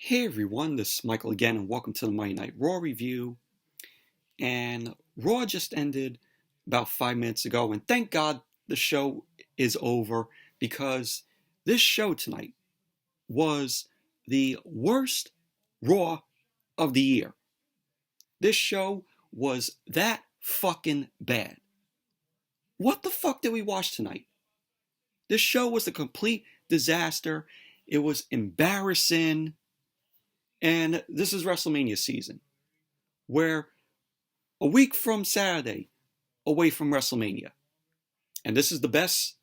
Hey everyone, this is Michael again, and welcome to the Monday Night Raw review. And Raw just ended about 5 minutes ago, and thank God the show is over because this show tonight was the worst Raw of the year. This show was that fucking bad. What the fuck did we watch tonight? This show was a complete disaster. It was embarrassing. And this is WrestleMania season. We're a week from Saturday away from WrestleMania. And this is the best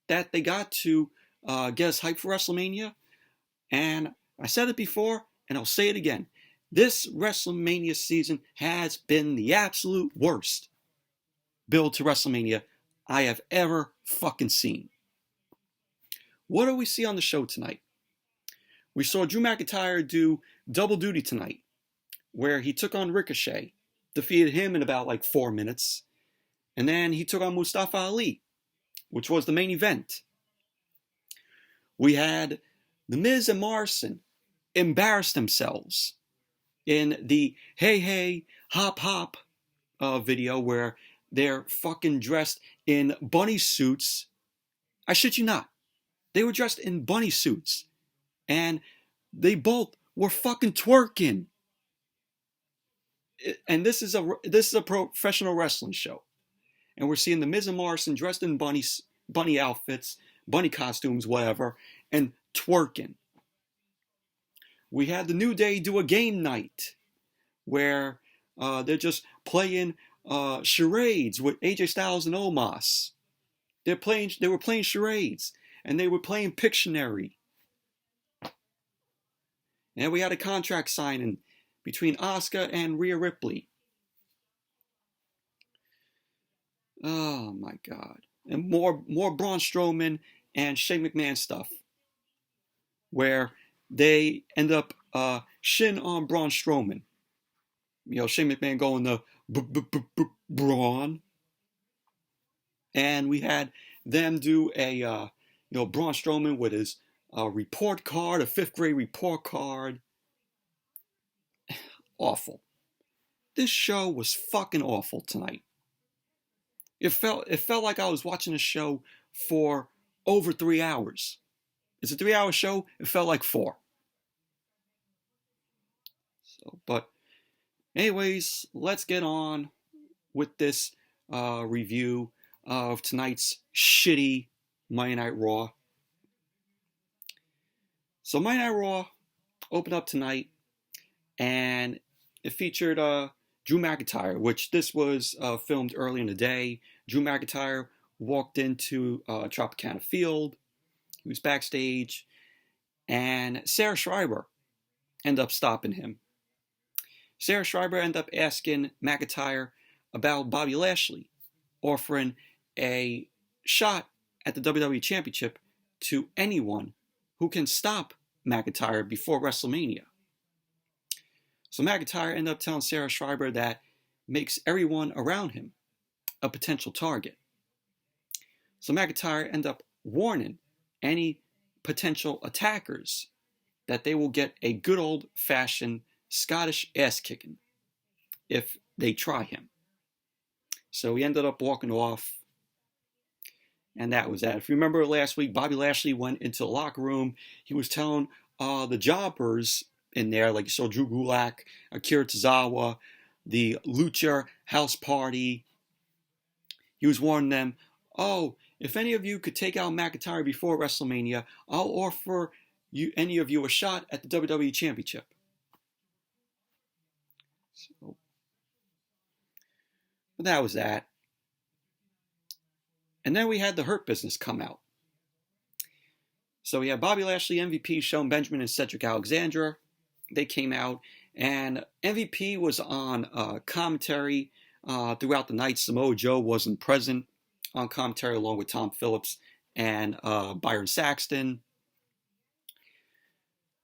that they got to get us hyped for WrestleMania. And I said it before, and I'll say it again. This WrestleMania season has been the absolute worst build to WrestleMania I have ever fucking seen. What do we see on the show tonight? We saw Drew McIntyre do double duty tonight, where he took on Ricochet, defeated him in about 4 minutes, and then he took on Mustafa Ali, which was the main event. We had the Miz and Morrison embarrass themselves in the hey hey hop hop video where they're fucking dressed in bunny suits. I shit you not. They were dressed in bunny suits. And they both were fucking twerking. And this is a professional wrestling show. And we're seeing the Miz and Morrison dressed in bunny outfits, bunny costumes, whatever, and twerking. We had the New Day do a game night where they're just playing charades with AJ Styles and Omos. They were playing charades, and they were playing Pictionary. And we had a contract signing between Asuka and Rhea Ripley. Oh my God. And more Braun Strowman and Shane McMahon stuff. Where they end up shin on Braun Strowman. Shane McMahon going to Braun. And we had them do a Braun Strowman with his report card, a 5th grade report card. Awful. This show was fucking awful tonight. It felt like I was watching a show for over 3 hours. It's a 3-hour show. It felt like 4. But anyways, let's get on with this review of tonight's shitty Monday Night Raw. So Monday Night Raw opened up tonight, and it featured Drew McIntyre, which this was filmed early in the day. Drew McIntyre walked into Tropicana Field. He was backstage, and Sarah Schreiber ended up stopping him. Sarah Schreiber ended up asking McIntyre about Bobby Lashley offering a shot at the WWE Championship to anyone who can stop McIntyre before WrestleMania. So McIntyre ended up telling Sarah Schreiber that makes everyone around him a potential target. So McIntyre ended up warning any potential attackers that they will get a good old-fashioned Scottish ass-kicking if they try him. So he ended up walking off, and that was that. If you remember last week, Bobby Lashley went into the locker room. He was telling the jobbers in there, like you saw Drew Gulak, Akira Tozawa, the Lucha House Party. He was warning them, if any of you could take out McIntyre before WrestleMania, I'll offer any of you a shot at the WWE Championship. So, but that was that. And then we had the Hurt Business come out. So we had Bobby Lashley, MVP, Shelton Benjamin, and Cedric Alexander. They came out, and MVP was on commentary throughout the night. Samoa Joe wasn't present on commentary along with Tom Phillips and Byron Saxton.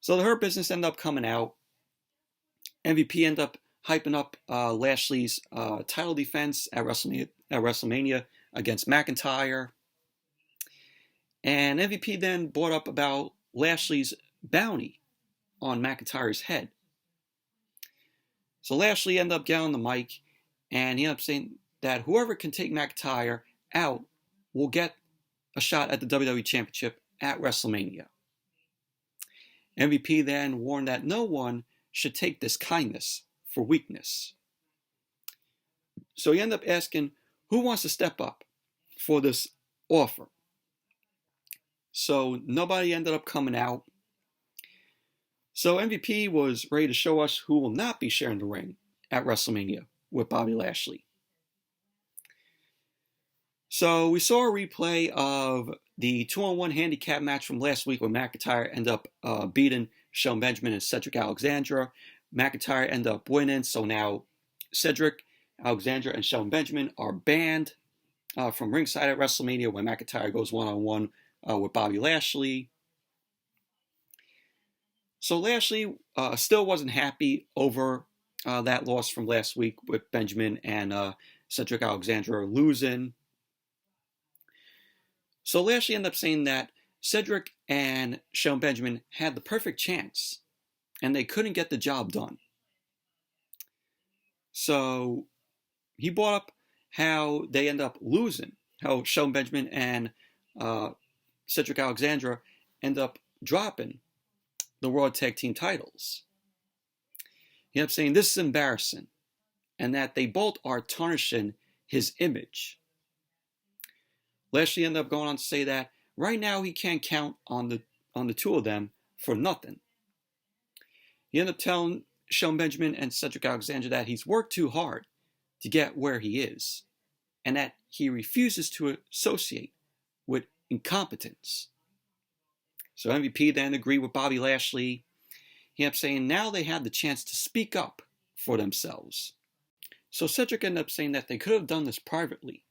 So the Hurt Business ended up coming out. MVP ended up hyping up Lashley's title defense at WrestleMania against McIntyre. And MVP then brought up about Lashley's bounty on McIntyre's head. So Lashley ended up getting on the mic, and he ended up saying that whoever can take McIntyre out will get a shot at the WWE Championship at WrestleMania. MVP then warned that no one should take this kindness for weakness. So he ended up asking who wants to step up for this offer. So nobody ended up coming out. So MVP was ready to show us who will not be sharing the ring at WrestleMania with Bobby Lashley. So we saw a replay of the 2-on-1 handicap match from last week where McIntyre ended up beating Shelton Benjamin and Cedric Alexander. McIntyre ended up winning, so now Cedric Alexander and Shelton Benjamin are banned from ringside at WrestleMania when McIntyre goes one-on-one with Bobby Lashley. So Lashley still wasn't happy over that loss from last week with Benjamin and Cedric Alexander losing. So Lashley ended up saying that Cedric and Shelton Benjamin had the perfect chance, and they couldn't get the job done. So he brought up how they end up losing, how Shelton Benjamin and Cedric Alexander end up dropping the World Tag Team titles. He ended up saying this is embarrassing, and that they both are tarnishing his image. Lashley ended up going on to say that right now he can't count on the two of them for nothing. He ended up telling Shelton Benjamin and Cedric Alexander that he's worked too hard to get where he is, and that he refuses to associate with incompetence. So MVP then agreed with Bobby Lashley. He ended up saying now they had the chance to speak up for themselves. So Cedric ended up saying that they could have done this privately.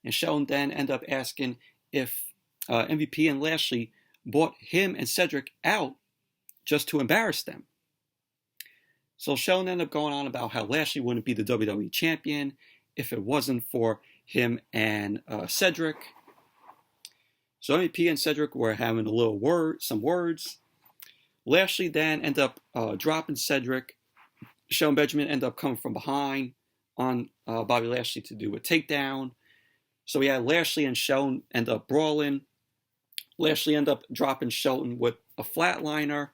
And Shelton then ended up asking if MVP and Lashley bought him and Cedric out just to embarrass them. So Shelton ended up going on about how Lashley wouldn't be the WWE champion if it wasn't for him and Cedric. So MVP and Cedric were having some words. Lashley then ended up dropping Cedric. Shelton Benjamin ended up coming from behind on Bobby Lashley to do a takedown. So we had Lashley and Shelton end up brawling. Lashley ended up dropping Shelton with a flatliner.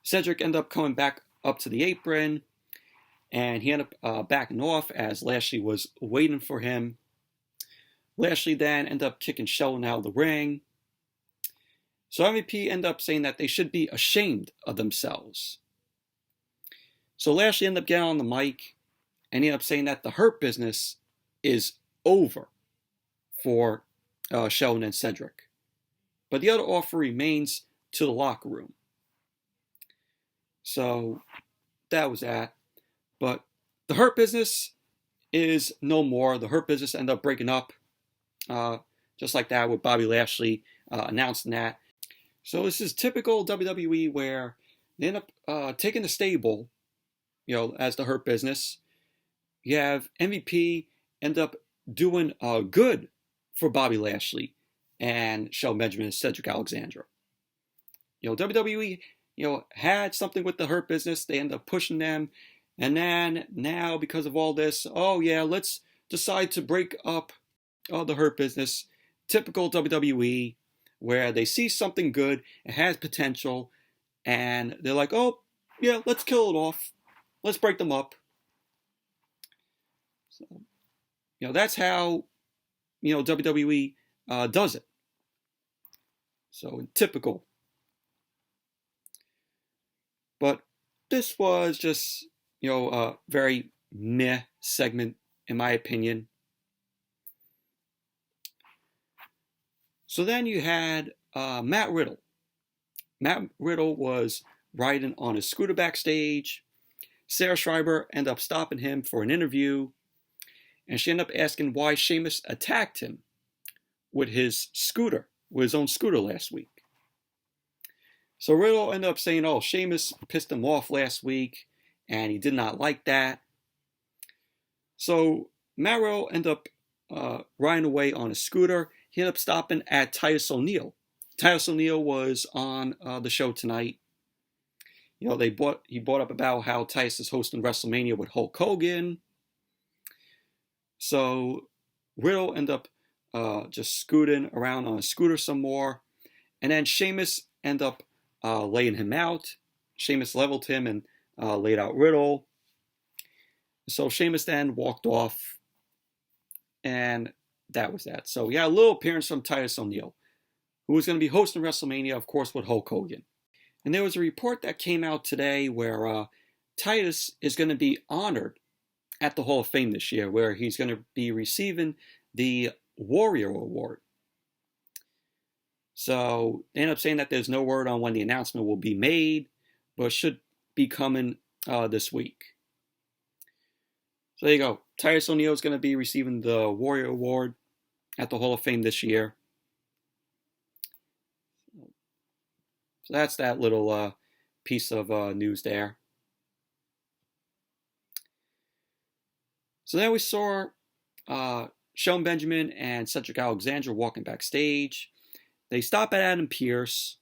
Cedric ended up coming back up to the apron, and he ended up backing off as Lashley was waiting for him. Lashley then ended up kicking Shelton out of the ring. So MVP ended up saying that they should be ashamed of themselves. So Lashley ended up getting on the mic, and he ended up saying that the Hurt Business is over for Shelton and Cedric. But the other offer remains to the locker room. So that was that. But the Hurt Business is no more. The Hurt Business ended up breaking up just like that with Bobby Lashley announcing that. So this is typical WWE where they end up taking the stable, as the Hurt Business. You have MVP end up doing good for Bobby Lashley and Shelton Benjamin and Cedric Alexander. WWE, had something with the Hurt Business. They end up pushing them. And then now, because of all this, let's decide to break up the Hurt Business. Typical WWE, where they see something good, it has potential, and they're like, let's kill it off. Let's break them up. So, that's how, WWE does it. So typical. But this was just, a very meh segment, in my opinion. So then you had Matt Riddle. Matt Riddle was riding on his scooter backstage. Sarah Schreiber ended up stopping him for an interview, and she ended up asking why Sheamus attacked him with his own scooter last week. So Riddle ended up saying, Sheamus pissed him off last week, and he did not like that. So Matt Riddle ended up riding away on a scooter. He ended up stopping at Titus O'Neil. Titus O'Neil was on the show tonight, You know, he brought up about how Titus is hosting WrestleMania with Hulk Hogan. So Riddle ended up just scooting around on a scooter some more. And then Sheamus ended up laying him out. Sheamus leveled him and laid out Riddle. So Sheamus then walked off. And that was that. So we had a little appearance from Titus O'Neil, who was going to be hosting WrestleMania, of course, with Hulk Hogan. And there was a report that came out today where Titus is going to be honored at the Hall of Fame this year, where he's going to be receiving the Warrior Award. So they end up saying that there's no word on when the announcement will be made, but it should be coming this week. So there you go. Titus O'Neil is going to be receiving the Warrior Award at the Hall of Fame this year. So that's that little piece of news there. So then we saw Shelton Benjamin and Cedric Alexander walking backstage. They stop at Adam Pearce.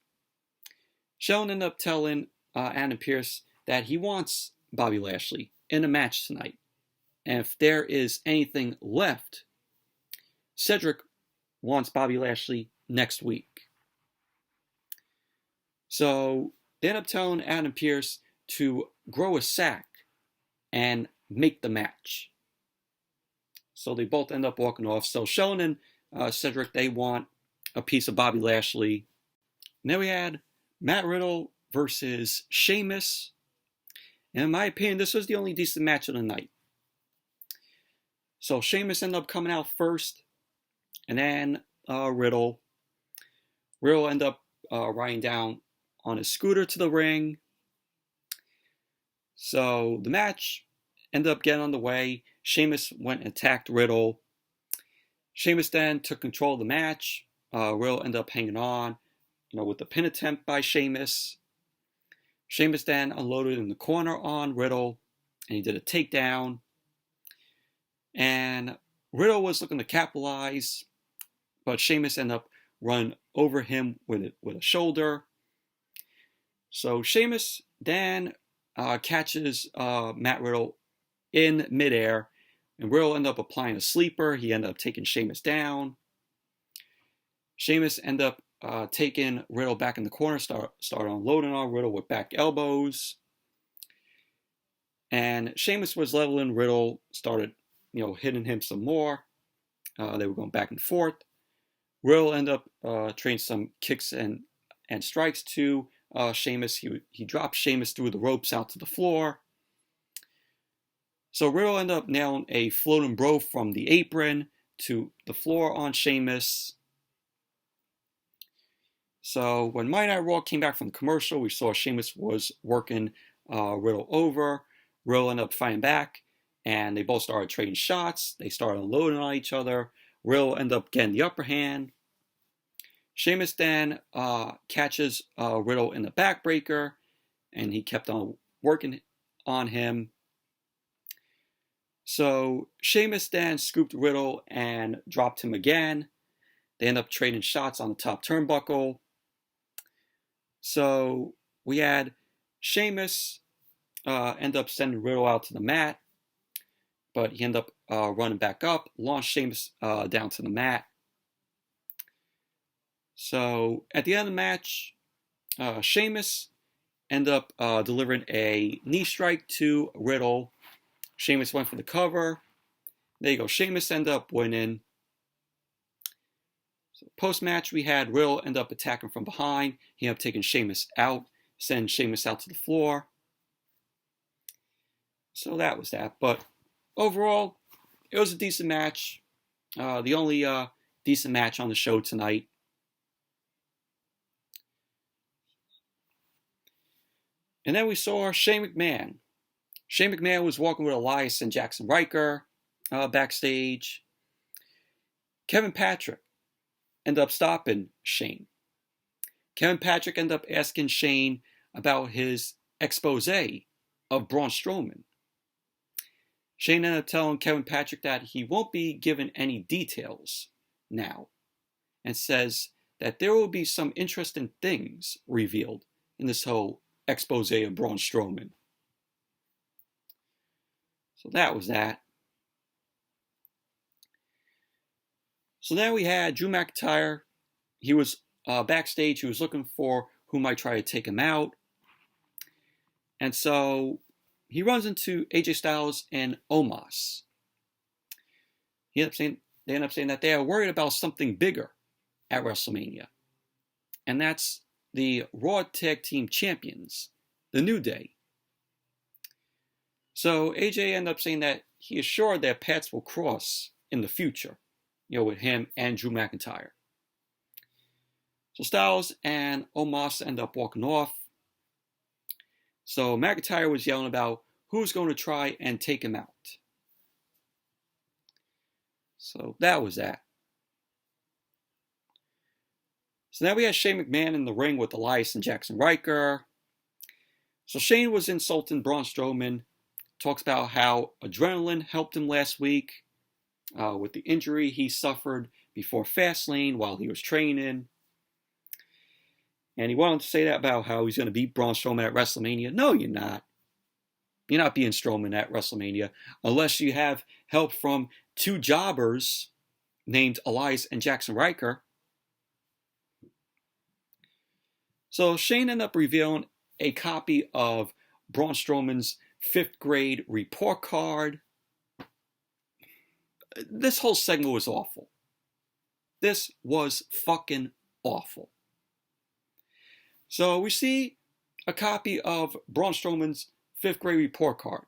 Shelton ended up telling Adam Pearce that he wants Bobby Lashley in a match tonight. And if there is anything left, Cedric wants Bobby Lashley next week. So they end up telling Adam Pearce to grow a sack and make the match. So they both end up walking off. So Shelton and Cedric, they want a piece of Bobby Lashley. And then we had Matt Riddle versus Sheamus. And in my opinion, this was the only decent match of the night. So Sheamus ended up coming out first. And then Riddle. Riddle ended up riding down on his scooter to the ring. So the match ended up getting underway. Sheamus went and attacked Riddle. Sheamus then took control of the match. Riddle ended up hanging on, with the pin attempt by Sheamus. Sheamus then unloaded in the corner on Riddle, and he did a takedown. And Riddle was looking to capitalize, but Sheamus ended up running over him with a shoulder. So Sheamus then catches Matt Riddle in midair, and Riddle ended up applying a sleeper. He ended up taking Sheamus down. Sheamus ended up taking Riddle back in the corner, started unloading on Riddle with back elbows. And Sheamus was leveling Riddle, started hitting him some more. They were going back and forth. Riddle ended up trading some kicks and strikes to Sheamus. He dropped Sheamus through the ropes out to the floor. So Riddle ended up nailing a floating bro from the apron to the floor on Sheamus. So when Monday Night Raw came back from the commercial, we saw Sheamus was working Riddle over. Riddle ended up fighting back, and they both started trading shots. They started unloading on each other. Riddle ended up getting the upper hand. Sheamus then catches Riddle in the backbreaker, and he kept on working on him. So Sheamus then scooped Riddle and dropped him again. They end up trading shots on the top turnbuckle. So we had Sheamus end up sending Riddle out to the mat, but he ended up running back up, launched Sheamus down to the mat. So at the end of the match, Sheamus ended up delivering a knee strike to Riddle. Sheamus went for the cover. There you go. Sheamus ended up winning. So post-match, we had Riddle end up attacking from behind. He ended up taking Sheamus out, sending Sheamus out to the floor. So that was that. But overall, it was a decent match. The only decent match on the show tonight. And then we saw Shane McMahon. Shane McMahon was walking with Elias and Jaxson Riker backstage. Kevin Patrick ended up stopping Shane. Kevin Patrick ended up asking Shane about his expose of Braun Strowman. Shane ended up telling Kevin Patrick that he won't be given any details now, and says that there will be some interesting things revealed in this whole expose of Braun Strowman. So that was that. So then we had Drew McIntyre. He was backstage. He was looking for who might try to take him out. And so he runs into AJ Styles and Omos. They end up saying that they are worried about something bigger at WrestleMania. And that's the Raw Tag Team Champions, the New Day. So AJ ended up saying that he is sure their paths will cross in the future, with him and Drew McIntyre. So Styles and Omos end up walking off. So McIntyre was yelling about who's going to try and take him out. So that was that. So now we had Shane McMahon in the ring with Elias and Jaxson Ryker. So Shane was insulting Braun Strowman. Talks about how adrenaline helped him last week with the injury he suffered before Fastlane while he was training. And he wanted to say that about how he's going to beat Braun Strowman at WrestleMania. No, you're not. You're not beating Strowman at WrestleMania unless you have help from two jobbers named Elias and Jaxson Ryker. So Shane ended up revealing a copy of Braun Strowman's 5th grade report card. This whole segment was awful. This was fucking awful. So we see a copy of Braun Strowman's 5th grade report card.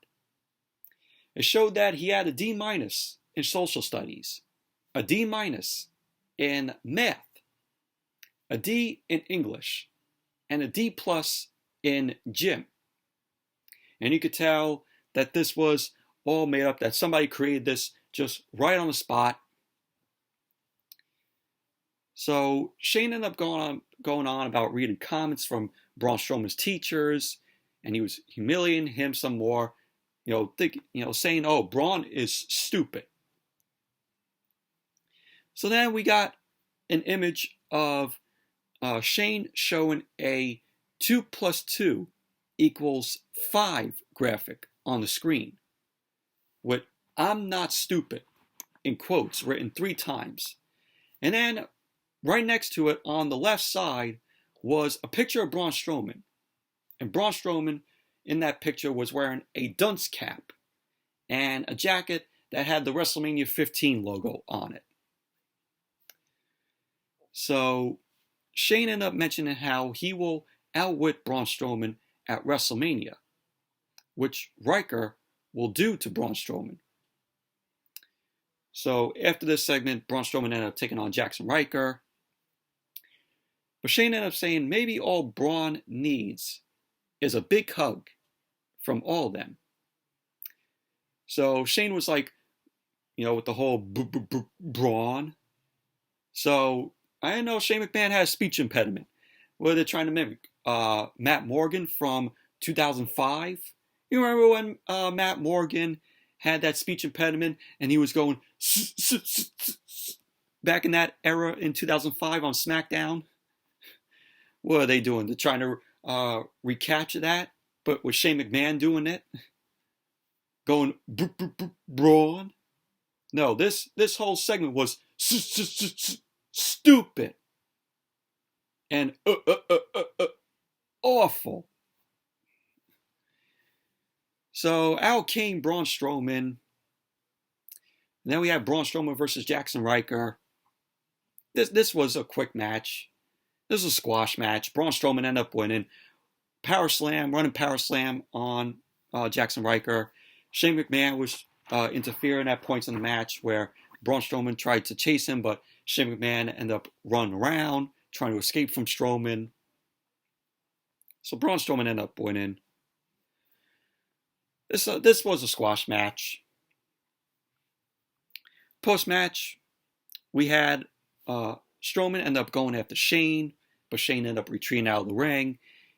It showed that he had a D- in social studies, a D- in math, a D in English, and a D+ in gym. And you could tell that this was all made up, that somebody created this just right on the spot. So Shane ended up going on about reading comments from Braun Strowman's teachers, and he was humiliating him some more, saying, "Oh, Braun is stupid." So then we got an image of Shane showing a 2 + 2 = 5 graphic on the screen with "I'm not stupid" in quotes written 3 times. And then right next to it on the left side was a picture of Braun Strowman. And Braun Strowman in that picture was wearing a dunce cap and a jacket that had the WrestleMania 15 logo on it. So Shane ended up mentioning how he will outwit Braun Strowman at WrestleMania, which Riker will do to Braun Strowman. So after this segment, Braun Strowman ended up taking on Jaxson Ryker. But Shane ended up saying maybe all Braun needs is a big hug from all of them. So Shane was like, with the whole Braun. So I didn't know Shane McMahon had a speech impediment. What are they trying to mimic? Matt Morgan from 2005? You remember when Matt Morgan had that speech impediment and he was going back in that era in 2005 on SmackDown? What are they doing? They're trying to recapture that, but with Shane McMahon doing it? Going Braun? No, this whole segment was stupid and awful. So out came Braun Strowman. And then we had Braun Strowman versus Jaxson Ryker. This was a quick match. This was a squash match. Braun Strowman ended up winning. Running power slam on Jaxson Ryker. Shane McMahon was interfering at points in the match where Braun Strowman tried to chase him, but Shane McMahon ended up running around, trying to escape from Strowman. So Braun Strowman ended up winning. This was a squash match. Post-match, we had Strowman end up going after Shane, but Shane ended up retreating out of the ring.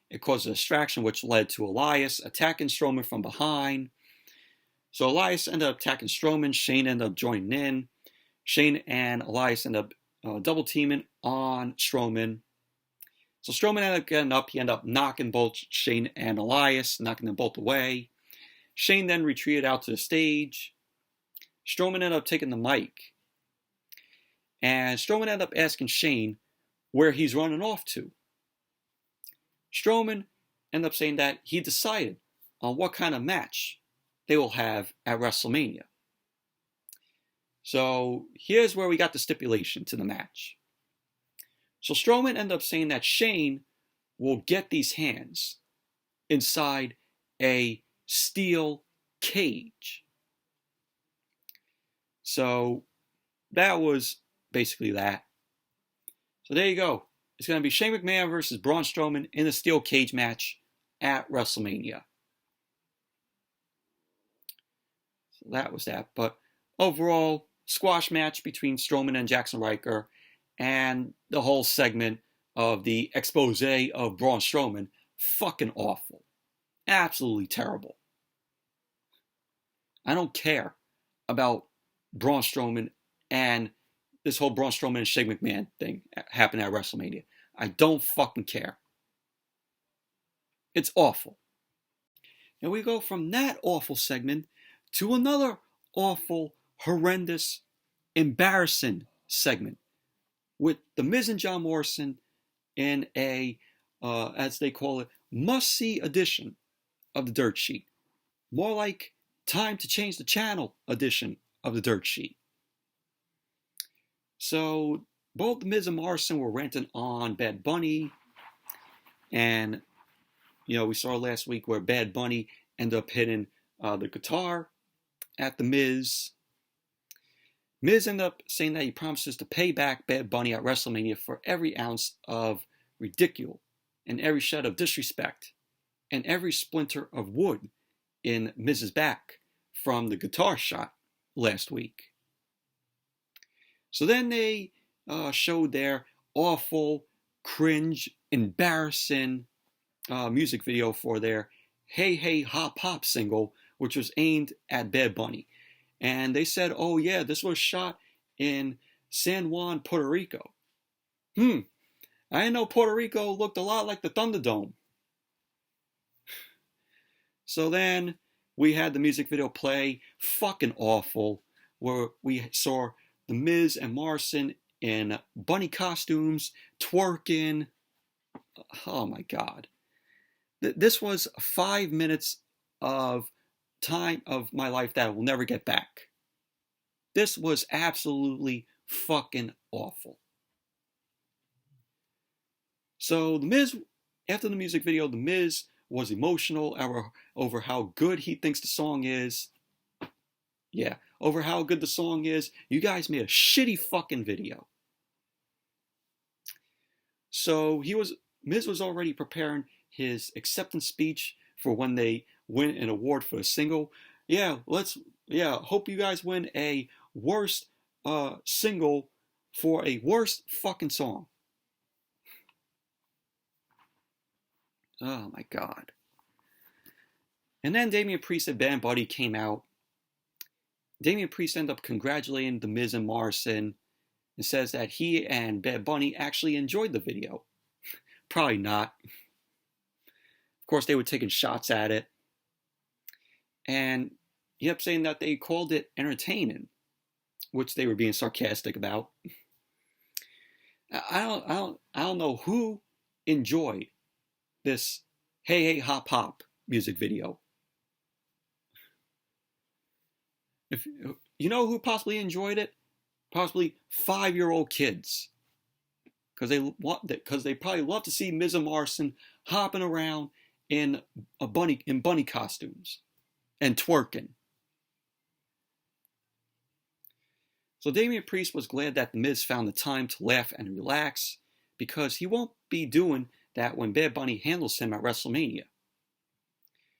It caused a distraction, which led to Elias attacking Strowman from behind. So Elias ended up attacking Strowman. Shane ended up joining in. Shane and Elias ended up double teaming on Strowman. So Strowman ended up getting up. He ended up knocking both Shane and Elias, knocking them both away. Shane then retreated out to the stage. Strowman ended up taking the mic. And Strowman ended up asking Shane where he's running off to. Strowman ended up saying that he decided on what kind of match they will have at WrestleMania. So here's where we got the stipulation to the match. So Strowman ended up saying that Shane will get these hands inside a steel cage. So that was basically that. So there you go. It's going to be Shane McMahon versus Braun Strowman in a steel cage match at WrestleMania. So that was that. But overall, squash match between Strowman and Jaxson Ryker, and the whole segment of the expose of Braun Strowman, fucking awful. Absolutely terrible. I don't care about Braun Strowman and this whole Braun Strowman and Shane McMahon thing happening at WrestleMania. I don't fucking care. It's awful. And we go from that awful segment to another awful, horrendous, embarrassing segment with The Miz and John Morrison in a, as they call it, must-see edition of the Dirt Sheet. More like time to change the channel edition of the Dirt Sheet. So both The Miz and Morrison were ranting on Bad Bunny, and we saw last week where Bad Bunny ended up hitting the guitar at The Miz. Miz ended up saying that he promises to pay back Bad Bunny at WrestleMania for every ounce of ridicule and every shred of disrespect and every splinter of wood in Miz's back from the guitar shot last week. So then they showed their awful, cringe, embarrassing music video for their Hey Hey Hop Hop single, which was aimed at Bad Bunny. And they said, oh yeah, this was shot in San Juan, Puerto Rico. I didn't know Puerto Rico looked a lot like the Thunderdome. So then we had the music video play, fucking awful, where we saw The Miz and Morrison in bunny costumes, twerking. Oh my God. This was 5 minutes of time of my life that I will never get back. This was absolutely fucking awful. So The Miz, after the music video, The Miz was emotional over how good he thinks the song is. Yeah, over how good the song is. You guys made a shitty fucking video. So Miz was already preparing his acceptance speech for when they win an award for a single. Hope you guys win a worst single for a worst fucking song. Oh my God. And then Damian Priest and Bad Bunny came out. Damian Priest ended up congratulating The Miz and Morrison and says that he and Bad Bunny actually enjoyed the video. Probably not. Of course, they were taking shots at it. And he kept saying that they called it entertaining, which they were being sarcastic about. I don't know who enjoyed this Hey Hey Hop Hop music video. If you know who possibly enjoyed it, possibly 5-year-old kids, because they probably love to see Miz and Morrison hopping around in bunny costumes and twerking. So Damian Priest was glad that The Miz found the time to laugh and relax, because he won't be doing that when Bad Bunny handles him at WrestleMania.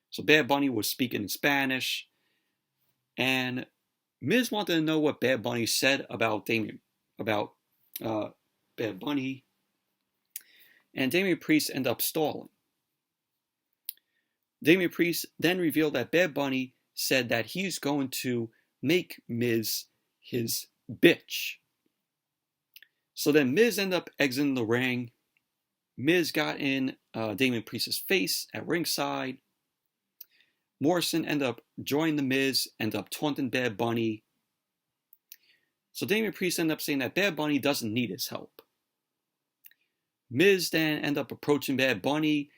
So Bad Bunny was speaking in Spanish, and Miz wanted to know what Bad Bunny said about Bad Bunny, and Damian Priest ended up stalling. Damian Priest then revealed that Bad Bunny said that he's going to make Miz his bitch. So then Miz ended up exiting the ring. Miz got in Damian Priest's face at ringside. Morrison ended up joining the Miz, ended up taunting Bad Bunny. So Damian Priest ended up saying that Bad Bunny doesn't need his help. Miz then ended up approaching Bad Bunny,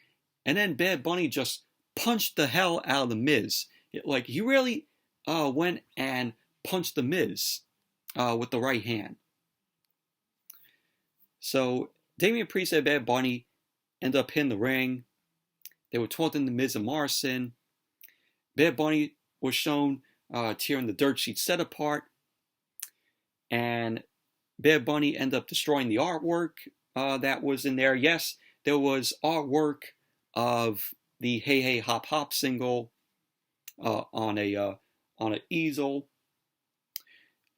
and then Bad Bunny just punched the hell out of the Miz. He really went and punched the Miz with the right hand. So Damian Priest and Bad Bunny ended up hitting the ring. They were taunting the Miz and Morrison. Bad Bunny was shown tearing the dirt sheet set apart. And Bad Bunny ended up destroying the artwork that was in there. Yes, there was artwork of the Hey Hey Hop Hop single on an easel.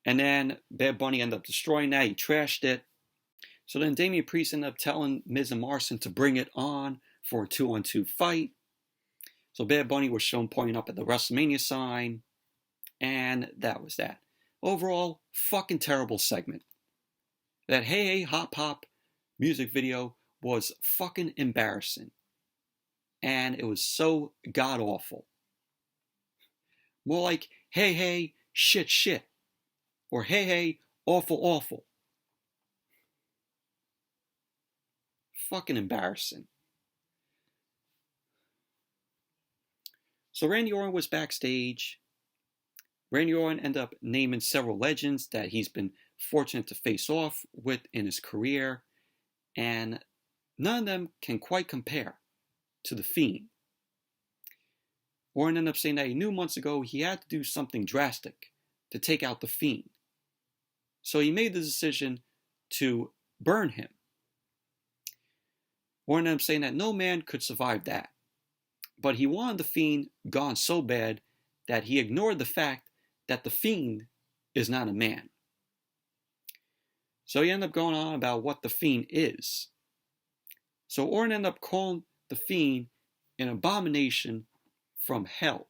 And then Bad Bunny ended up destroying that. He trashed it. So then Damian Priest ended up telling Miz and Morrison to bring it on for a 2-on-2 fight. So Bad Bunny was shown pointing up at the WrestleMania sign. And that was that. Overall, fucking terrible segment. That Hey Hey Hop Hop music video was fucking embarrassing. And it was so god awful. More like, hey hey, shit shit. Or hey hey, awful awful. Fucking embarrassing. So Randy Orton was backstage. Randy Orton ended up naming several legends that he's been fortunate to face off with in his career, and none of them can quite compare to The Fiend. Orton ended up saying that he knew months ago he had to do something drastic to take out The Fiend. So he made the decision to burn him. Orton ended up saying that no man could survive that. But he wanted The Fiend gone so bad that he ignored the fact that The Fiend is not a man. So he ended up going on about what The Fiend is. So Orton ended up calling The Fiend an abomination from hell.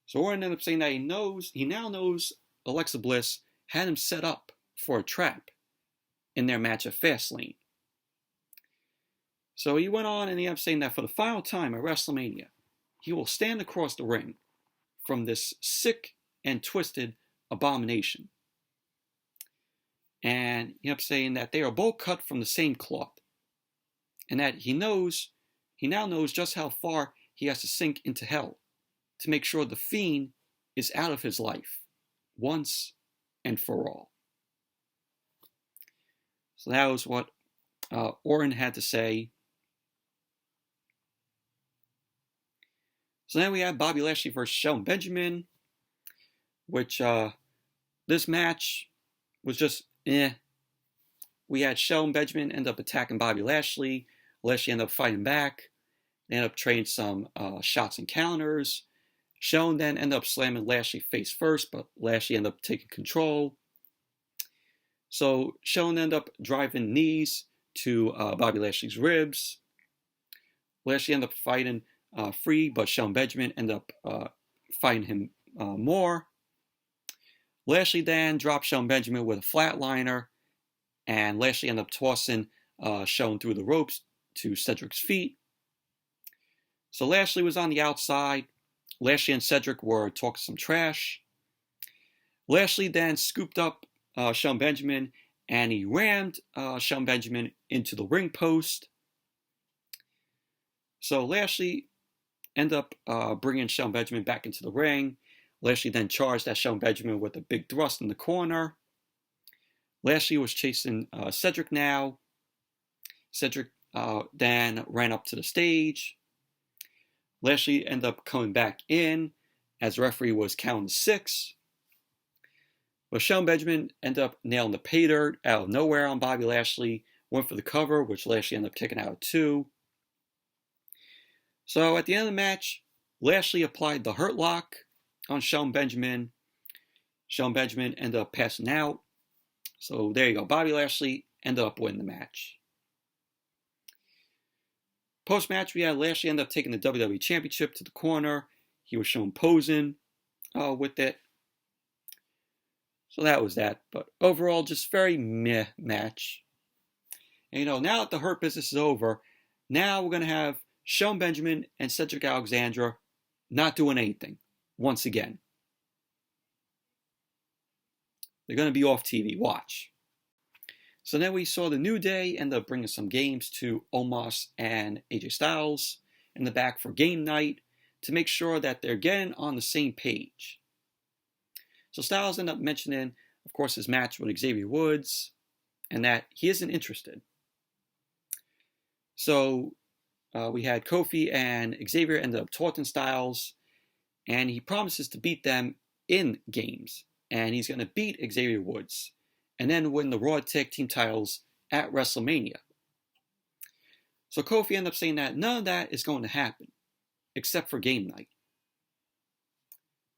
So Orton ended up saying that he now knows Alexa Bliss had him set up for a trap in their match at Fastlane. So he went on and he ended up saying that for the final time at WrestleMania, he will stand across the ring from this sick and twisted abomination. And he ended up saying that they are both cut from the same cloth. And that he now knows just how far he has to sink into hell to make sure The Fiend is out of his life once and for all. So that was what Orton had to say. So then we had Bobby Lashley versus Shelton Benjamin, which this match was just We had Shelton Benjamin end up attacking Bobby Lashley. Lashley ended up fighting back. They ended up trading some shots and counters. Shelton then ended up slamming Lashley face first, but Lashley ended up taking control. So Shelton ended up driving knees to Bobby Lashley's ribs. Lashley ended up fighting free, but Shelton Benjamin ended up fighting him more. Lashley then dropped Shelton Benjamin with a flatliner, and Lashley ended up tossing Shelton through the ropes to Cedric's feet. So Lashley was on the outside. Lashley and Cedric were talking some trash. Lashley then scooped up Shelton Benjamin, and he rammed Shelton Benjamin into the ring post. So Lashley ended up bringing Shelton Benjamin back into the ring. Lashley then charged at Shelton Benjamin with a big thrust in the corner. Lashley was chasing Cedric now. Cedric then ran up to the stage. Lashley ended up coming back in as the referee was counting 6. But Shelton Benjamin ended up nailing the pay dirt out of nowhere on Bobby Lashley. Went for the cover, which Lashley ended up kicking out too. So at the end of the match, Lashley applied the Hurt Lock on Shelton Benjamin. Shelton Benjamin ended up passing out. So there you go. Bobby Lashley ended up winning the match. Post-match, we had Lashley end up taking the WWE Championship to the corner. He was shown posing with it. So that was that. But overall, just very meh match. And now that the Hurt Business is over, now we're going to have Shelton Benjamin and Cedric Alexander not doing anything once again. They're going to be off TV. Watch. So then we saw the New Day end up bringing some games to Omos and AJ Styles in the back for game night to make sure that they're getting on the same page. So Styles ended up mentioning, of course, his match with Xavier Woods and that he isn't interested. So we had Kofi and Xavier ended up taunting Styles, and he promises to beat them in games. And he's going to beat Xavier Woods and then win the Raw Tag Team titles at WrestleMania. So Kofi ended up saying that none of that is going to happen except for game night.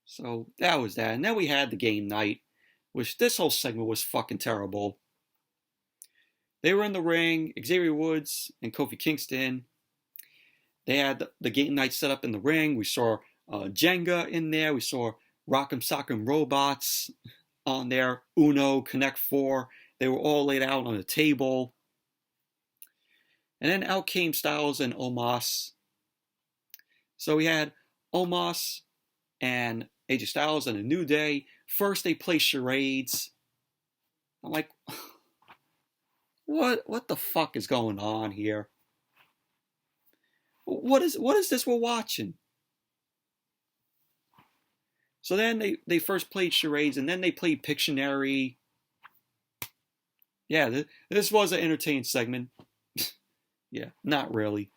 So that was that. And then we had the game night, which this whole segment was fucking terrible. They were in the ring, Xavier Woods and Kofi Kingston. They had the game night set up in the ring. We saw Jenga in there. We saw Rock'em Sock'em Robots on there. Uno, Connect Four. They were all laid out on a table. And then out came Styles and Omos. So we had Omos and AJ Styles and a New Day. First they play charades. I'm like, what the fuck is going on here? What is this we're watching? So then they first played charades, and then they played Pictionary. Yeah, this was an entertaining segment. Yeah, not really.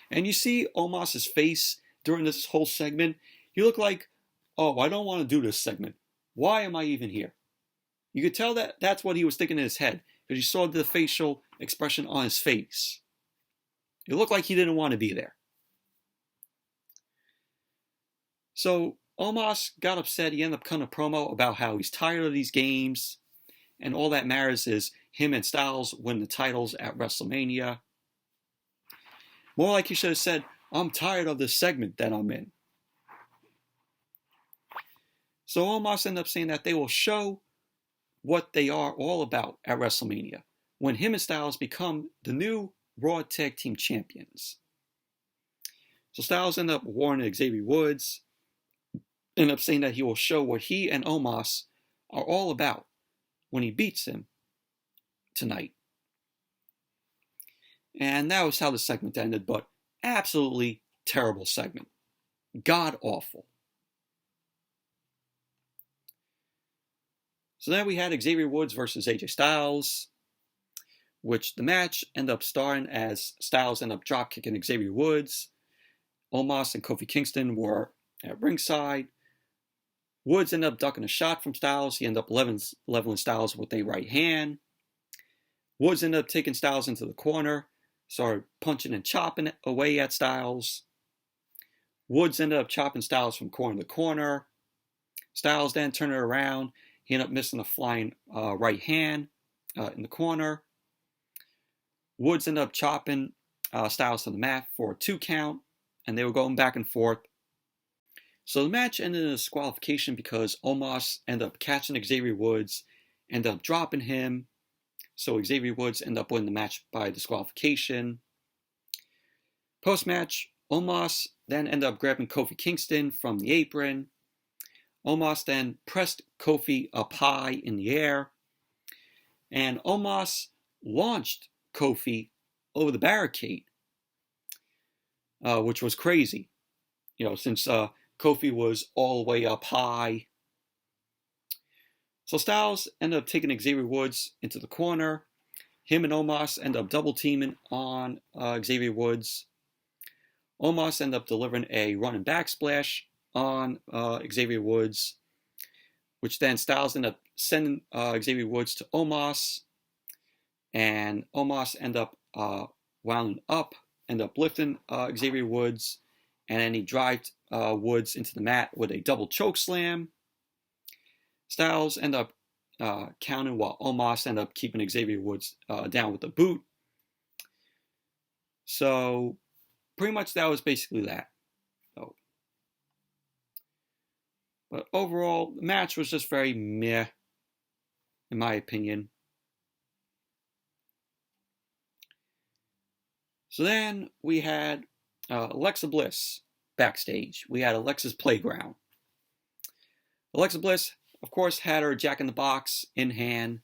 And you see Omos's face during this whole segment. He looked like, oh, I don't want to do this segment. Why am I even here? You could tell that that's what he was thinking in his head, because you saw the facial expression on his face. It looked like he didn't want to be there. So Omos got upset. He ended up cutting a promo about how he's tired of these games, and all that matters is him and Styles win the titles at WrestleMania. More like he should have said, I'm tired of this segment that I'm in. So Omos ended up saying that they will show what they are all about at WrestleMania when him and Styles become the new Raw Tag Team Champions. So Styles ended up warning Xavier Woods, ended up saying that he will show what he and Omos are all about when he beats him tonight. And that was how the segment ended, but absolutely terrible segment. God awful. So then we had Xavier Woods versus AJ Styles, which the match ended up starting as Styles ended up drop kicking Xavier Woods. Omos and Kofi Kingston were at ringside. Woods ended up ducking a shot from Styles. He ended up leveling Styles with a right hand. Woods ended up taking Styles into the corner, started punching and chopping away at Styles. Woods ended up chopping Styles from corner to corner. Styles then turned it around. He ended up missing a flying right hand in the corner. Woods ended up chopping Styles to the mat for a 2 count, and they were going back and forth. So the match ended in a disqualification because Omos ended up catching Xavier Woods, ended up dropping him. So Xavier Woods ended up winning the match by disqualification. Post-match, Omos then ended up grabbing Kofi Kingston from the apron. Omos then pressed Kofi up high in the air. And Omos launched Kofi over the barricade, which was crazy. Since Kofi was all the way up high. So Styles ended up taking Xavier Woods into the corner. Him and Omos ended up double teaming on Xavier Woods. Omos ended up delivering a running backsplash on Xavier Woods, which then Styles ended up sending Xavier Woods to Omos, and Omos ended up wound up, ended up lifting Xavier Woods, and then he drived Woods into the mat with a double choke slam. Styles ended up counting while Omos ended up keeping Xavier Woods down with the boot. So pretty much that was basically that. But overall, the match was just very meh, in my opinion. So then we had Alexa Bliss backstage. We had Alexa's Playground. Alexa Bliss, of course, had her Jack in the Box in hand.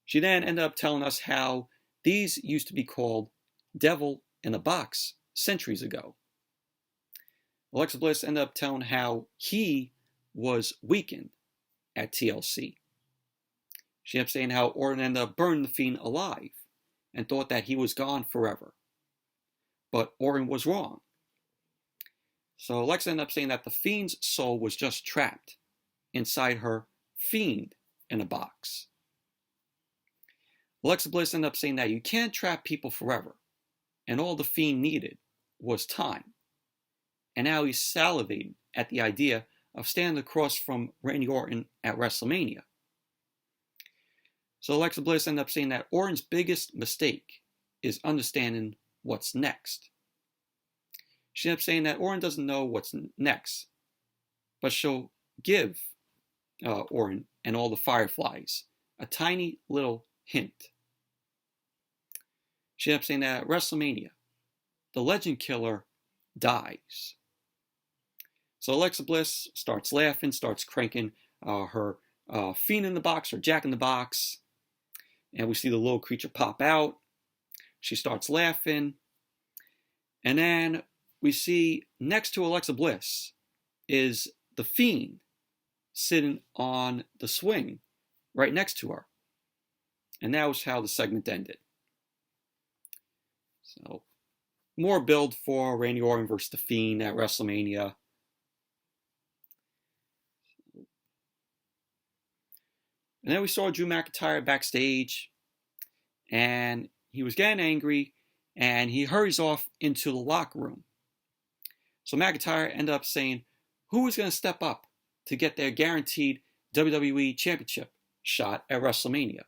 She then ended up telling us how these used to be called Devil in a Box centuries ago. Alexa Bliss ended up telling how he was weakened at TLC. She ended up saying how Orton ended up burning the Fiend alive and thought that he was gone forever. But Orton was wrong. So Alexa ended up saying that the Fiend's soul was just trapped inside her Fiend in a box. Alexa Bliss ended up saying that you can't trap people forever, and all the Fiend needed was time. And now he's salivating at the idea of standing across from Randy Orton at WrestleMania. So Alexa Bliss ended up saying that Orton's biggest mistake is understanding what's next. She ended up saying that Orton doesn't know what's next, but she'll give Orton and all the Fireflies a tiny little hint. She ended up saying that at WrestleMania, the Legend Killer dies. So Alexa Bliss starts laughing, starts cranking her Fiend in the Box or Jack in the Box, and we see the little creature pop out. She starts laughing, and then we see next to Alexa Bliss is the Fiend sitting on the swing right next to her. And that was how the segment ended. So, more build for Randy Orton versus the Fiend at WrestleMania. And then we saw Drew McIntyre backstage, and he was getting angry, and he hurries off into the locker room. So McIntyre ended up saying, who was going to step up to get their guaranteed WWE Championship shot at WrestleMania?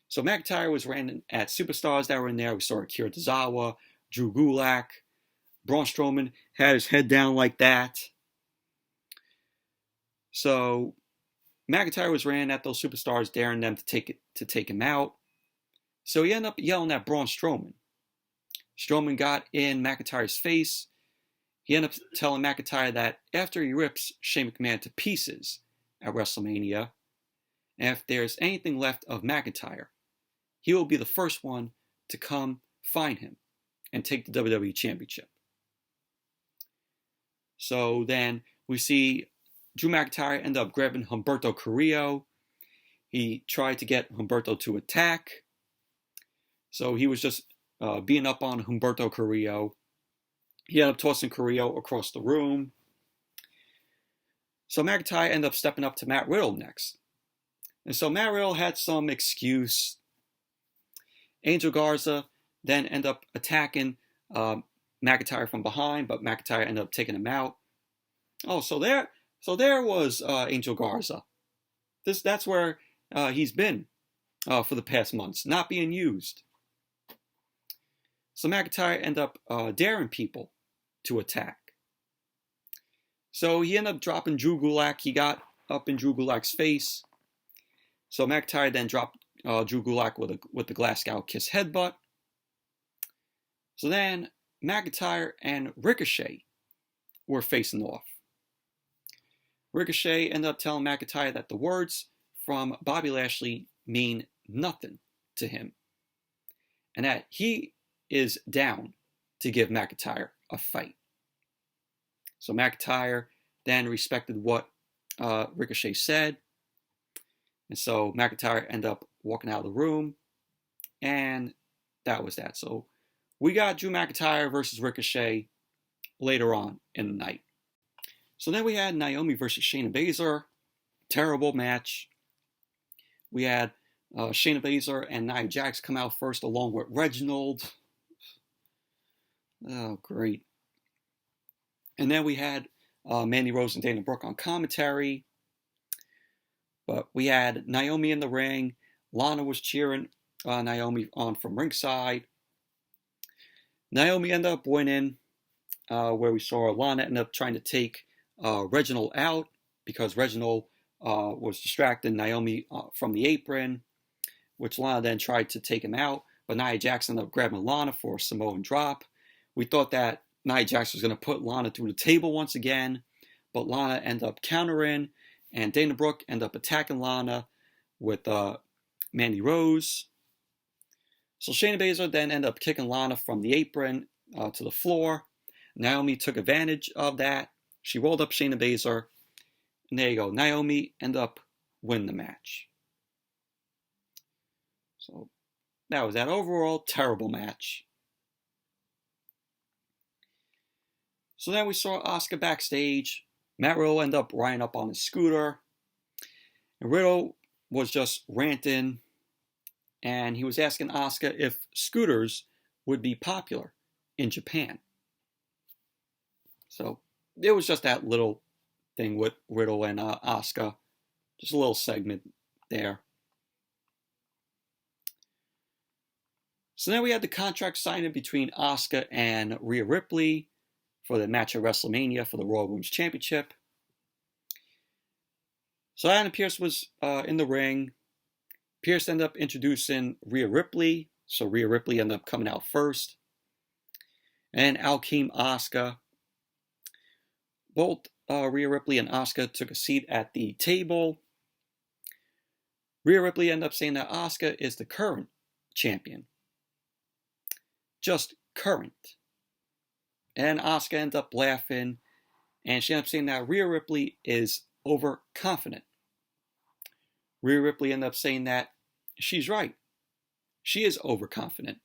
So McIntyre was ranting at superstars that were in there. We saw Akira Tozawa, Drew Gulak, Braun Strowman had his head down like that. So McIntyre was ranting at those superstars, daring them to take him out. So he ended up yelling at Braun Strowman. Strowman got in McIntyre's face. He ended up telling McIntyre that after he rips Shane McMahon to pieces at WrestleMania, and if there's anything left of McIntyre, he will be the first one to come find him and take the WWE Championship. So then we see Drew McIntyre end up grabbing Humberto Carrillo. He tried to get Humberto to attack. So he was just being up on Humberto Carrillo. He ended up tossing Carrillo across the room. So McIntyre ended up stepping up to Matt Riddle next. And so Matt Riddle had some excuse. Angel Garza then ended up attacking McIntyre from behind, but McIntyre ended up taking him out. Oh, so there was Angel Garza. That's where he's been for the past months, not being used. So McIntyre ended up daring people to attack. So he ended up dropping Drew Gulak. He got up in Drew Gulak's face. So McIntyre then dropped Drew Gulak with the Glasgow Kiss headbutt. So then McIntyre and Ricochet were facing off. Ricochet ended up telling McIntyre that the words from Bobby Lashley mean nothing to him, and that he is down to give McIntyre a fight. So McIntyre then respected what Ricochet said, and so McIntyre ended up walking out of the room, and that was that. So we got Drew McIntyre versus Ricochet later on in the night. So then we had Naomi versus Shayna Baszler. Terrible match. We had Shayna Baszler and Nia Jax come out first along with Reginald. Oh, great. And then we had Mandy Rose and Dana Brooke on commentary. But we had Naomi in the ring. Lana was cheering Naomi on from ringside. Naomi ended up winning, where we saw Lana end up trying to take Reginald out because Reginald was distracting Naomi from the apron, which Lana then tried to take him out. but Nia Jax ended up grabbing Lana for a Samoan drop. We thought that Nia Jax was going to put Lana through the table once again, but Lana ended up countering, and Dana Brooke ended up attacking Lana with Mandy Rose. So Shayna Baszler then ended up kicking Lana from the apron to the floor. Naomi took advantage of that. She rolled up Shayna Baszler, and there you go. Naomi ended up winning the match. So that was that overall terrible match. So then we saw Asuka backstage. Matt Riddle ended up riding up on his scooter. And Riddle was just ranting. And he was asking Asuka if scooters would be popular in Japan. So it was just that little thing with Riddle and Asuka. Just a little segment there. So then we had the contract signing between Asuka and Rhea Ripley for the match at WrestleMania for the Royal Women's Championship. So Adam Pearce was in the ring. Pearce ended up introducing Rhea Ripley. So Rhea Ripley ended up coming out first. And out came Asuka. Both Rhea Ripley and Asuka took a seat at the table. Rhea Ripley ended up saying that Asuka is the current champion. Just current. And Asuka ended up laughing, and she ended up saying that Rhea Ripley is overconfident. Rhea Ripley ended up saying that she's right. She is overconfident.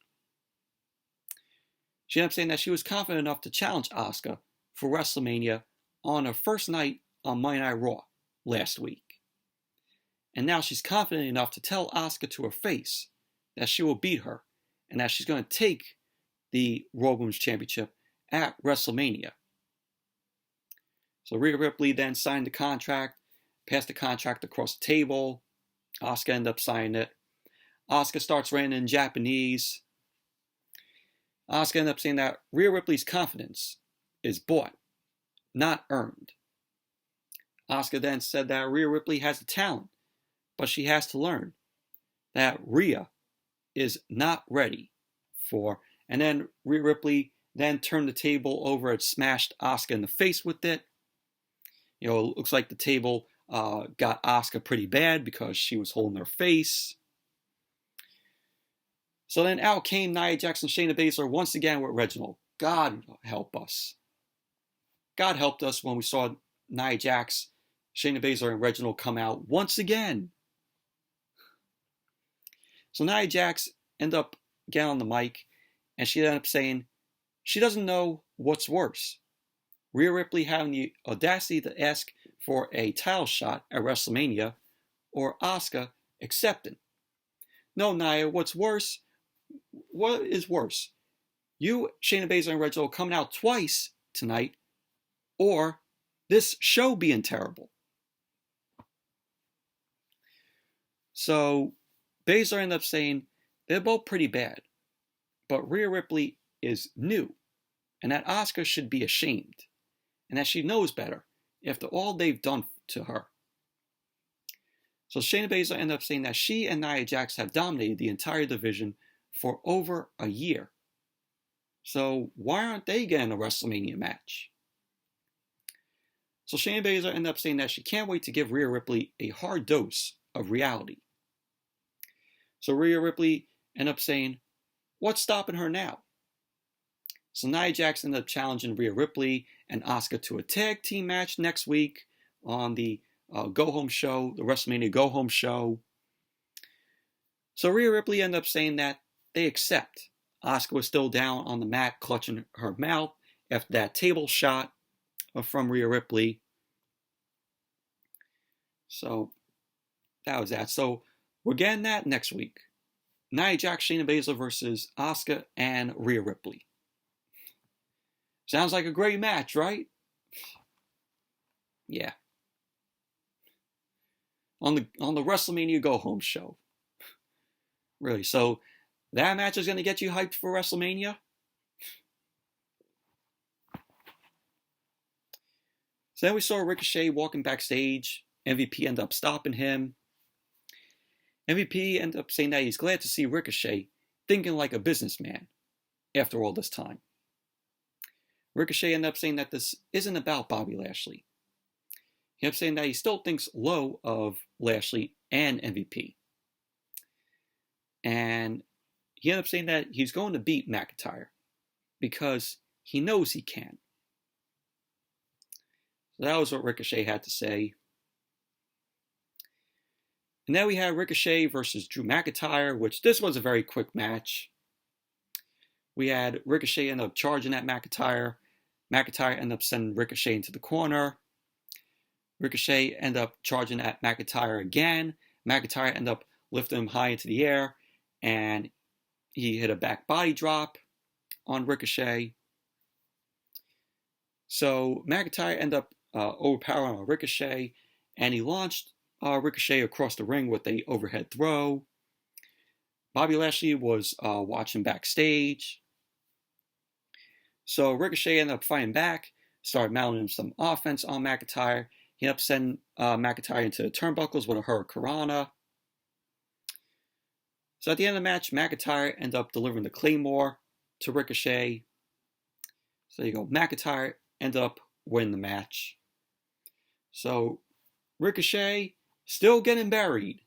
She ended up saying that she was confident enough to challenge Asuka for WrestleMania on her first night on Monday Night Raw last week. And now she's confident enough to tell Asuka to her face that she will beat her and that she's going to take the Raw Women's Championship at WrestleMania. So Rhea Ripley then signed the contract, passed the contract across the table. Asuka ended up signing it. Asuka starts ranting in Japanese. Asuka ended up saying that Rhea Ripley's confidence is bought, not earned. Asuka then said that Rhea Ripley has the talent, but she has to learn that Rhea is not ready for. And then Rhea Ripley then turned the table over and smashed Asuka in the face with it. You know, it looks like the table got Asuka pretty bad because she was holding her face. So then out came Nia Jax and Shayna Baszler once again with Reginald. God help us. God helped us when we saw Nia Jax, Shayna Baszler, and Reginald come out once again. So Nia Jax ended up getting on the mic, and she ended up saying she doesn't know what's worse. Rhea Ripley having the audacity to ask for a title shot at WrestleMania, or Asuka accepting. No, Nia, what's worse? What is worse? You, Shayna Baszler, and Reginald coming out twice tonight, or this show being terrible. So Baszler ended up saying they're both pretty bad, but Rhea Ripley is new, and that Asuka should be ashamed, and that she knows better after all they've done to her. So Shayna Baszler ended up saying that she and Nia Jax have dominated the entire division for over a year. So why aren't they getting a WrestleMania match? So Shayna Baszler ended up saying that she can't wait to give Rhea Ripley a hard dose of reality. So Rhea Ripley ended up saying, what's stopping her now? So Nia Jax ended up challenging Rhea Ripley and Asuka to a tag team match next week on the Go Home show, the WrestleMania Go Home show. So Rhea Ripley ended up saying that they accept. Asuka was still down on the mat clutching her mouth after that table shot from Rhea Ripley. So that was that. So we're getting that next week. Nia Jax, Shayna Baszler versus Asuka and Rhea Ripley. Sounds like a great match, right? Yeah. On the WrestleMania Go Home show. Really. So that match is going to get you hyped for WrestleMania? So then we saw Ricochet walking backstage. MVP ended up stopping him. MVP ended up saying that he's glad to see Ricochet thinking like a businessman after all this time. Ricochet ended up saying that this isn't about Bobby Lashley. He ended up saying that he still thinks low of Lashley and MVP. And he ended up saying that he's going to beat McIntyre because he knows he can. So that was what Ricochet had to say. And then we had Ricochet versus Drew McIntyre, which this was a very quick match. We had Ricochet end up charging at McIntyre. McIntyre ended up sending Ricochet into the corner. Ricochet ended up charging at McIntyre again. McIntyre ended up lifting him high into the air, and he hit a back body drop on Ricochet. So McIntyre ended up overpowering Ricochet, and he launched Ricochet across the ring with a overhead throw. Bobby Lashley was watching backstage. So Ricochet ended up fighting back, started mounting some offense on McIntyre. He ended up sending McIntyre into the turnbuckles with a hurricanrana. So at the end of the match, McIntyre ended up delivering the Claymore to Ricochet. So you go, McIntyre ended up winning the match. So Ricochet still getting buried.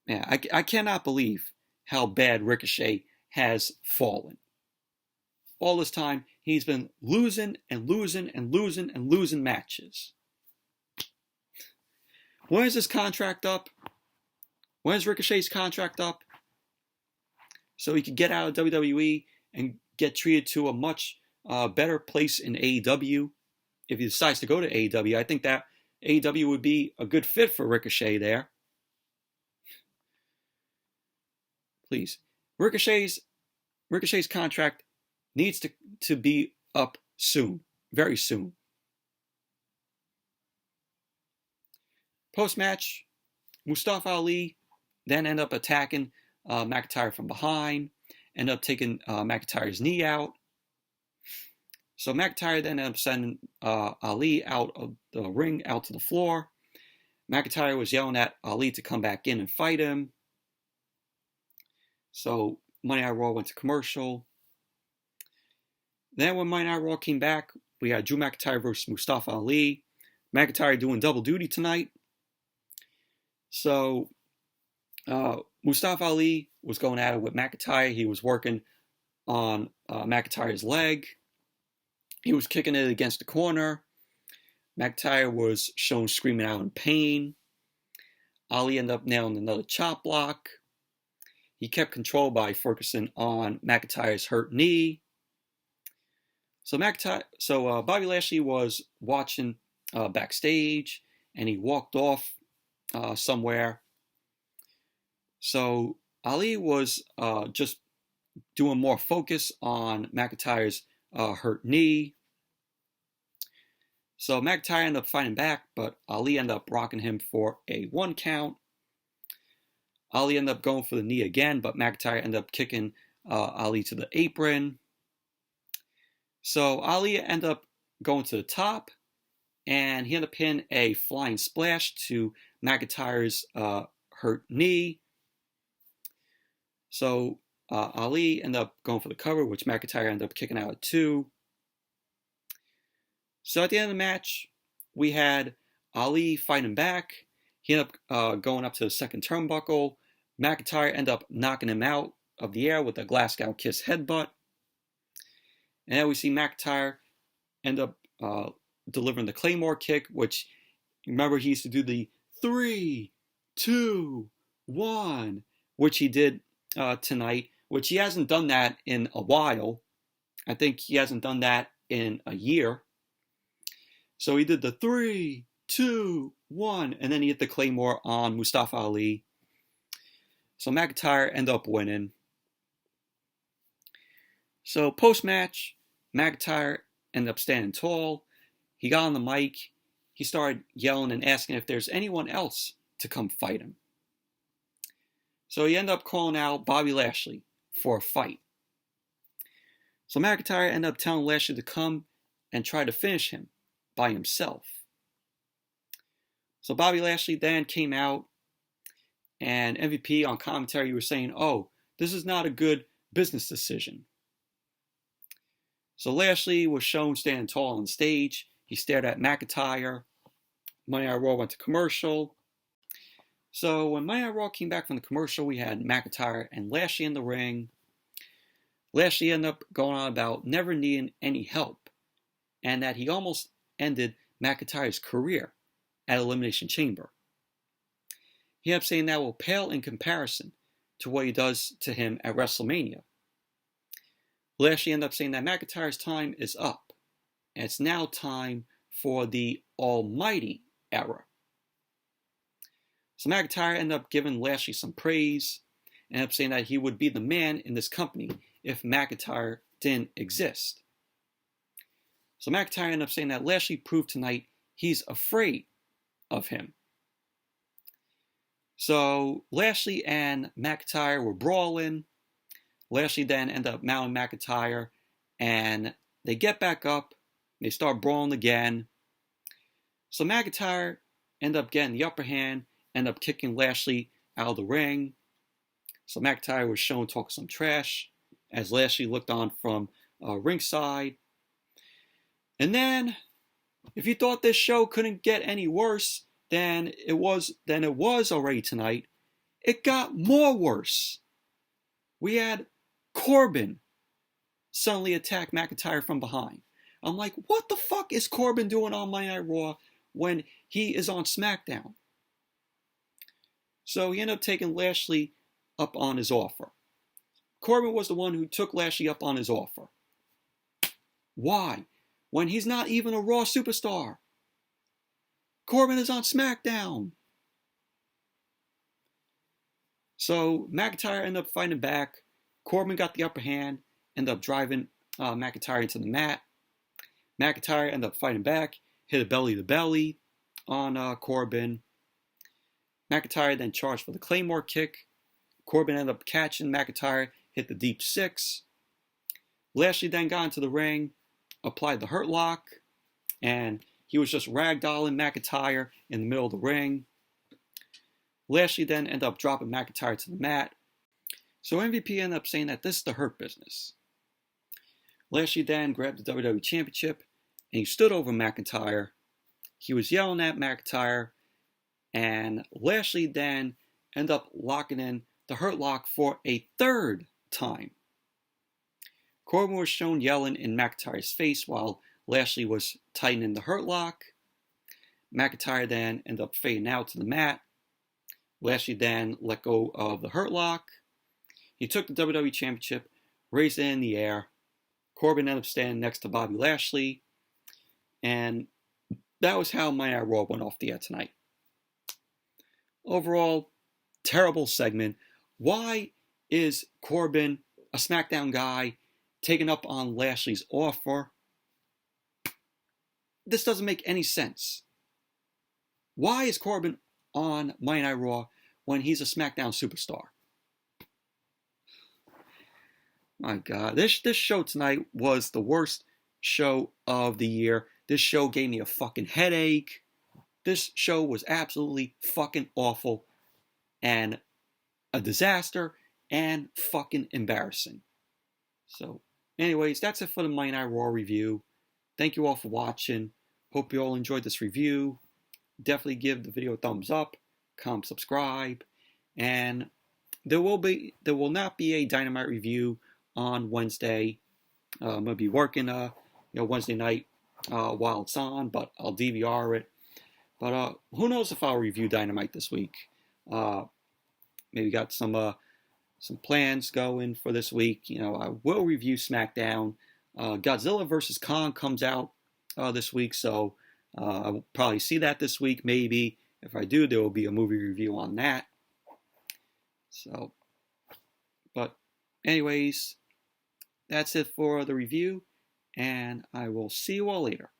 Man, I cannot believe how bad Ricochet has fallen. All this time, he's been losing and losing and losing and losing matches. When is his contract up? When is Ricochet's contract up? So he could get out of WWE and get treated to a much better place in AEW. If he decides to go to AEW, I think that AEW would be a good fit for Ricochet there. Please. Ricochet's contract needs to be up soon. Very soon. Post-match, Mustafa Ali then ended up attacking McIntyre from behind. Ended up taking McIntyre's knee out. So McIntyre then ended up sending Ali out of the ring, out to the floor. McIntyre was yelling at Ali to come back in and fight him. So Monday Night Raw went to commercial. Then when Monday Night Raw came back, we had Drew McIntyre versus Mustafa Ali. McIntyre doing double duty tonight. So Mustafa Ali was going at it with McIntyre. He was working on McIntyre's leg. He was kicking it against the corner. McIntyre was shown screaming out in pain. Ali ended up nailing another chop block. He kept control by focusing on McIntyre's hurt knee. So Bobby Lashley was watching backstage, and he walked off somewhere. So Ali was just doing more focus on McIntyre's hurt knee. So McIntyre ended up fighting back, but Ali ended up rocking him for a 1 count. Ali ended up going for the knee again, but McIntyre ended up kicking Ali to the apron. So Ali ended up going to the top, and he ended up hitting a flying splash to McIntyre's hurt knee. So Ali ended up going for the cover, which McIntyre ended up kicking out at 2. So at the end of the match, we had Ali fighting back. He ended up going up to the second turnbuckle. McIntyre ended up knocking him out of the air with a Glasgow Kiss headbutt. And then we see McIntyre end up delivering the Claymore kick, which, remember, he used to do the 3, 2, 1, which he did tonight, which he hasn't done that in a while. I think he hasn't done that in a year. So he did the 3, 2, 1, and then he hit the Claymore on Mustafa Ali. So McIntyre ended up winning. So post-match, McIntyre ended up standing tall. He got on the mic. He started yelling and asking if there's anyone else to come fight him. So he ended up calling out Bobby Lashley for a fight. So McIntyre ended up telling Lashley to come and try to finish him by himself. So Bobby Lashley then came out And MVP on commentary was saying, oh, this is not a good business decision. So Lashley was shown standing tall on stage. He stared at McIntyre. Monday Night Raw went to commercial. So when Monday Night Raw came back from the commercial, we had McIntyre and Lashley in the ring. Lashley ended up going on about never needing any help and that he almost ended McIntyre's career at Elimination Chamber. He ended up saying that will pale in comparison to what he does to him at WrestleMania. Lashley ended up saying that McIntyre's time is up, and it's now time for the Almighty era. So McIntyre ended up giving Lashley some praise, and ended up saying that he would be the man in this company if McIntyre didn't exist. So McIntyre ended up saying that Lashley proved tonight he's afraid of him. So Lashley and McIntyre were brawling. Lashley then ended up mounting McIntyre, and they get back up. They start brawling again. So McIntyre ended up getting the upper hand, ended up kicking Lashley out of the ring. So McIntyre was shown talking some trash as Lashley looked on from ringside. And then, if you thought this show couldn't get any worse than it was already tonight, it got more worse. We had Corbin suddenly attack McIntyre from behind. I'm like, what the fuck is Corbin doing on Monday Night Raw when he is on SmackDown? So he ended up taking Lashley up on his offer. Corbin was the one who took Lashley up on his offer. Why? When he's not even a Raw superstar. Corbin is on SmackDown. So McIntyre ended up fighting back. Corbin got the upper hand, ended up driving McIntyre into the mat. McIntyre ended up fighting back, hit a belly-to-belly on Corbin. McIntyre then charged for the Claymore kick. Corbin ended up catching McIntyre, hit the deep six. Lashley then got into the ring, applied the hurt lock, and he was just ragdolling McIntyre in the middle of the ring. Lashley then ended up dropping McIntyre to the mat. So MVP ended up saying that this is the Hurt Business. Lashley then grabbed the WWE Championship and he stood over McIntyre. He was yelling at McIntyre, and Lashley then ended up locking in the Hurt Lock for a third time. Corbin was shown yelling in McIntyre's face while Lashley was tightening the Hurt Lock. McIntyre then ended up fading out to the mat. Lashley then let go of the Hurt Lock. He took the WWE Championship, raised it in the air. Corbin ended up standing next to Bobby Lashley. And that was how Monday Night Raw went off the air tonight. Overall, terrible segment. Why is Corbin, a SmackDown guy, taking up on Lashley's offer? This doesn't make any sense. Why is Corbin on Monday Night Raw when he's a SmackDown superstar? My God, this show tonight was the worst show of the year. This show gave me a fucking headache. This show was absolutely fucking awful and a disaster and fucking embarrassing. So, anyways, that's it for the Monday Night Raw review. Thank you all for watching. Hope you all enjoyed this review. Definitely give the video a thumbs up, comment, subscribe, and there will not be a Dynamite review on Wednesday. I'm gonna be working Wednesday night while it's on, but I'll DVR it. But who knows if I'll review Dynamite this week? Maybe got some plans going for this week. I will review SmackDown. Godzilla vs. Kong comes out this week, so I will probably see that this week. Maybe if I do, there will be a movie review on that. So, but anyways, that's it for the review, and I will see you all later.